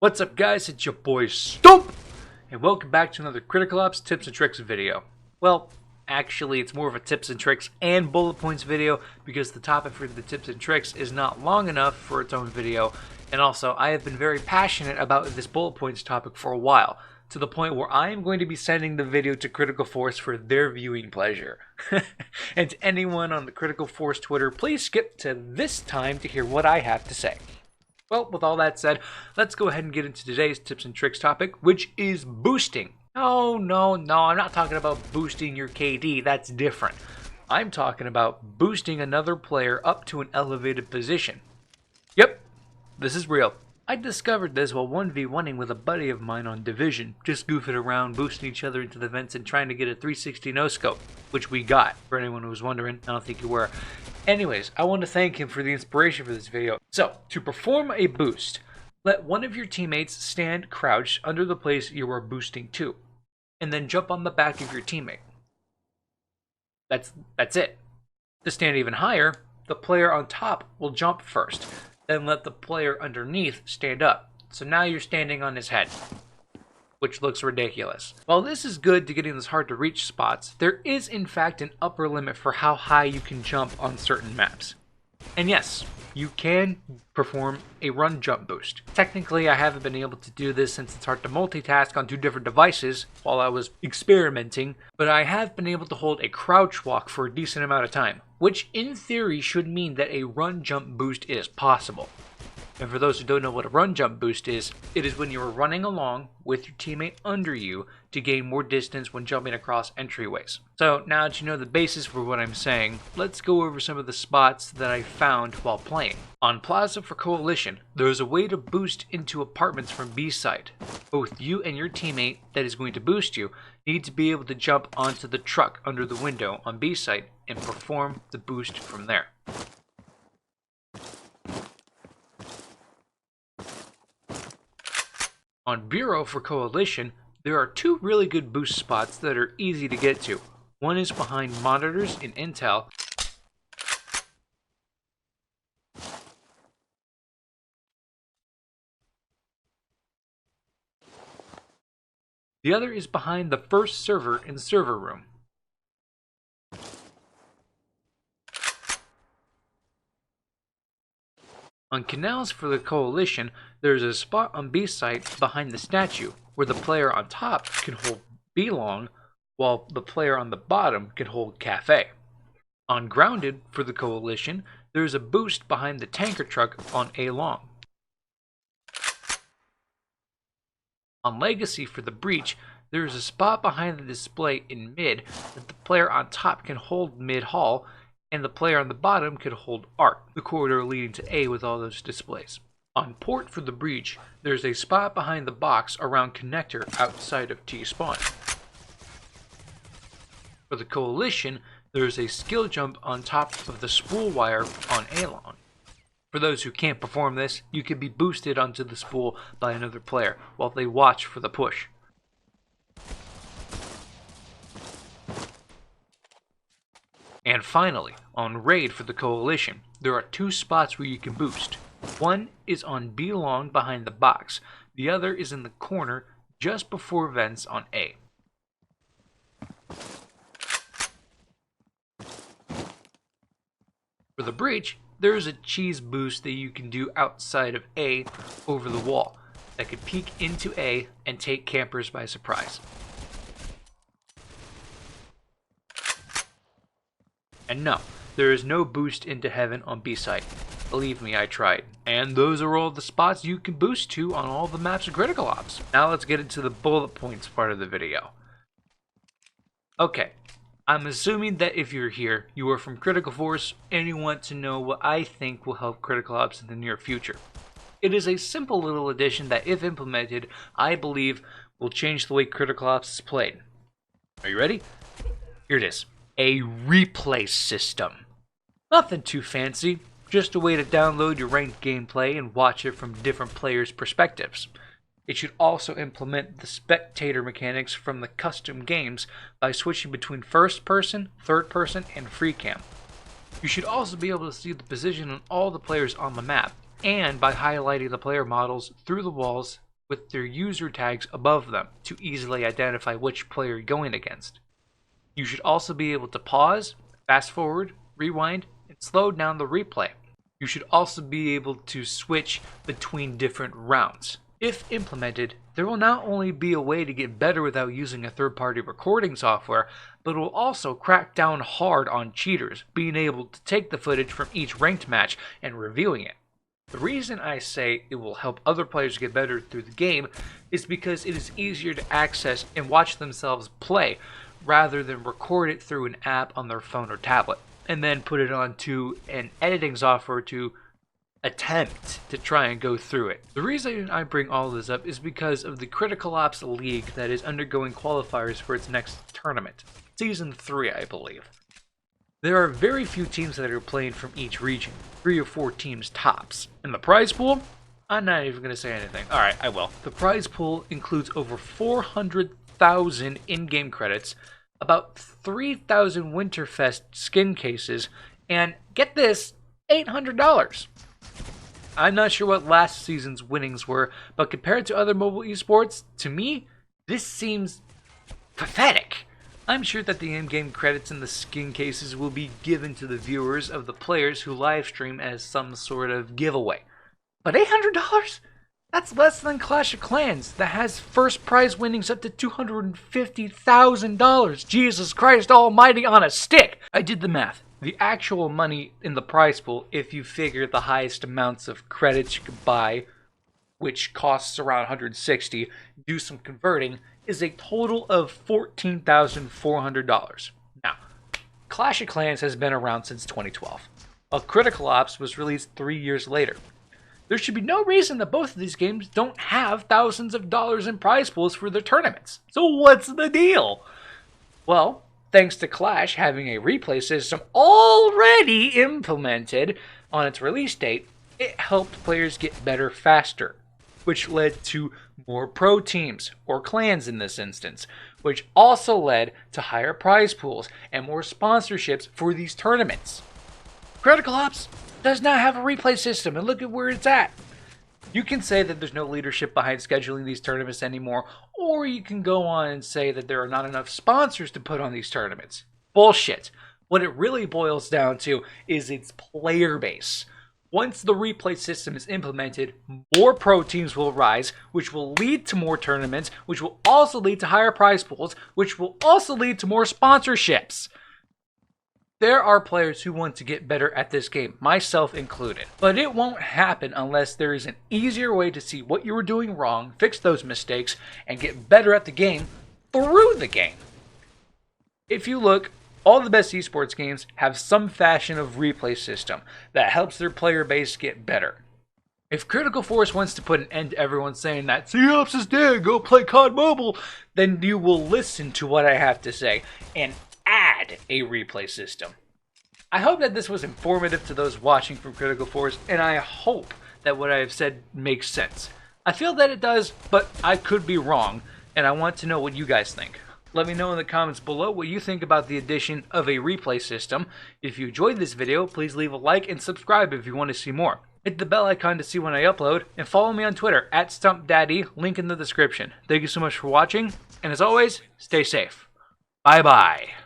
What's up guys, it's your boy Stump, and welcome back to another Critical Ops Tips and Tricks video. Well, actually it's more of a tips and tricks and bullet points video because the topic for the tips and tricks is not long enough for its own video, and also I have been very passionate about this bullet points topic for a while, to the point where I am going to be sending the video to Critical Force for their viewing pleasure. And to anyone on the Critical Force Twitter, please skip to this time to hear what I have to say. Well, with all that said, let's go ahead and get into today's tips and tricks topic, which is boosting. No, I'm not talking about boosting your KD, that's different. I'm talking about boosting another player up to an elevated position. Yep, this is real. I discovered this while 1v1ing with a buddy of mine on Division, just goofing around, boosting each other into the vents and trying to get a 360 no-scope, which we got, for anyone who was wondering. I don't think you were. Anyways, I want to thank him for the inspiration for this video. So, to perform a boost, let one of your teammates stand crouched under the place you are boosting to, and then jump on the back of your teammate. That's it. To stand even higher, the player on top will jump first, then let the player underneath stand up. So now you're standing on his head, which looks ridiculous. While this is good to getting those hard to reach spots, there is in fact an upper limit for how high you can jump on certain maps. And yes, you can perform a run jump boost. Technically, I haven't been able to do this since it's hard to multitask on two different devices while I was experimenting, but I have been able to hold a crouch walk for a decent amount of time, which in theory should mean that a run jump boost is possible. And for those who don't know what a run jump boost is, it is when you are running along with your teammate under you to gain more distance when jumping across entryways. So now that you know the basis for what I'm saying, let's go over some of the spots that I found while playing. On Plaza for Coalition, there is a way to boost into apartments from B site. Both you and your teammate that is going to boost you need to be able to jump onto the truck under the window on B site and perform the boost from there. On Bureau for Coalition, there are two really good boost spots that are easy to get to. One is behind monitors in Intel. The other is behind the first server in Server Room. On Canals for the Coalition, there is a spot on B site behind the statue where the player on top can hold B long while the player on the bottom can hold Cafe. On Grounded for the Coalition, there is a boost behind the tanker truck on A long. On Legacy for the Breach, there is a spot behind the display in mid that the player on top can hold mid hall and the player on the bottom can hold Art, the corridor leading to A with all those displays. On Port for the Breach, there's a spot behind the box around Connector outside of T-Spawn. For the Coalition, there's a skill jump on top of the spool wire on A-Long. For those who can't perform this, you can be boosted onto the spool by another player while they watch for the push. And finally, on Raid for the Coalition, there are two spots where you can boost. One is on B long behind the box, the other is in the corner just before vents on A. For the Breach, there is a cheese boost that you can do outside of A over the wall that could peek into A and take campers by surprise. And no, there is no boost into heaven on B site. Believe me, I tried. And those are all the spots you can boost to on all the maps of Critical Ops. Now let's get into the bullet points part of the video. Okay, I'm assuming that if you're here, you are from Critical Force and you want to know what I think will help Critical Ops in the near future. It is a simple little addition that, if implemented, I believe will change the way Critical Ops is played. Are you ready? Here it is. A replay system. Nothing too fancy, just a way to download your ranked gameplay and watch it from different players' perspectives. It should also implement the spectator mechanics from the custom games by switching between first person, third person, and free cam. You should also be able to see the position of all the players on the map, and by highlighting the player models through the walls with their user tags above them to easily identify which player you're going against. You should also be able to pause, fast forward, rewind, and slow down the replay. You should also be able to switch between different rounds. If implemented, there will not only be a way to get better without using a third-party recording software, but it will also crack down hard on cheaters, being able to take the footage from each ranked match and reviewing it. The reason I say it will help other players get better through the game is because it is easier to access and watch themselves play, rather than record it through an app on their phone or tablet, and then put it onto an editing software to attempt to try and go through it. The reason I bring all this up is because of the Critical Ops League that is undergoing qualifiers for its next tournament. Season 3, I believe. There are very few teams that are playing from each region, 3 or 4 teams tops. And the prize pool? I'm not even going to say anything. Alright, I will. The prize pool includes over 400,000 in-game credits, about 3,000 Winterfest skin cases, and get this, $800. I'm not sure what last season's winnings were, but compared to other mobile esports, to me, this seems pathetic. I'm sure that the in-game credits and the skin cases will be given to the viewers of the players who livestream as some sort of giveaway. But $800? That's less than Clash of Clans, that has first prize winnings up to $250,000. Jesus Christ almighty on a stick! I did the math. The actual money in the prize pool, if you figure the highest amounts of credits you can buy, which costs around 160, do some converting, is a total of $14,400. Now, Clash of Clans has been around since 2012. A Critical Ops was released 3 years later. There should be no reason that both of these games don't have thousands of dollars in prize pools for their tournaments. So what's the deal? Well, thanks to Clash having a replay system already implemented on its release date, it helped players get better faster, which led to more pro teams, or clans in this instance, which also led to higher prize pools and more sponsorships for these tournaments. Critical Ops does not have a replay system, and look at where it's at. You can say that there's no leadership behind scheduling these tournaments anymore, or you can go on and say that there are not enough sponsors to put on these tournaments. Bullshit. What it really boils down to is its player base. Once the replay system is implemented, more pro teams will rise, which will lead to more tournaments, which will also lead to higher prize pools, which will also lead to more sponsorships. There are players who want to get better at this game, myself included. But it won't happen unless there is an easier way to see what you were doing wrong, fix those mistakes, and get better at the game through the game. If you look, all the best esports games have some fashion of replay system that helps their player base get better. If Critical Force wants to put an end to everyone saying that COPS is dead, go play COD Mobile, then you will listen to what I have to say and add a replay system. I hope that this was informative to those watching from Critical Force, and I hope that what I have said makes sense. I feel that it does, but I could be wrong, and I want to know what you guys think. Let me know in the comments below what you think about the addition of a replay system. If you enjoyed this video, please leave a like and subscribe if you want to see more. Hit the bell icon to see when I upload, and follow me on Twitter @StumpDaddy, link in the description. Thank you so much for watching, and as always, stay safe. Bye-bye.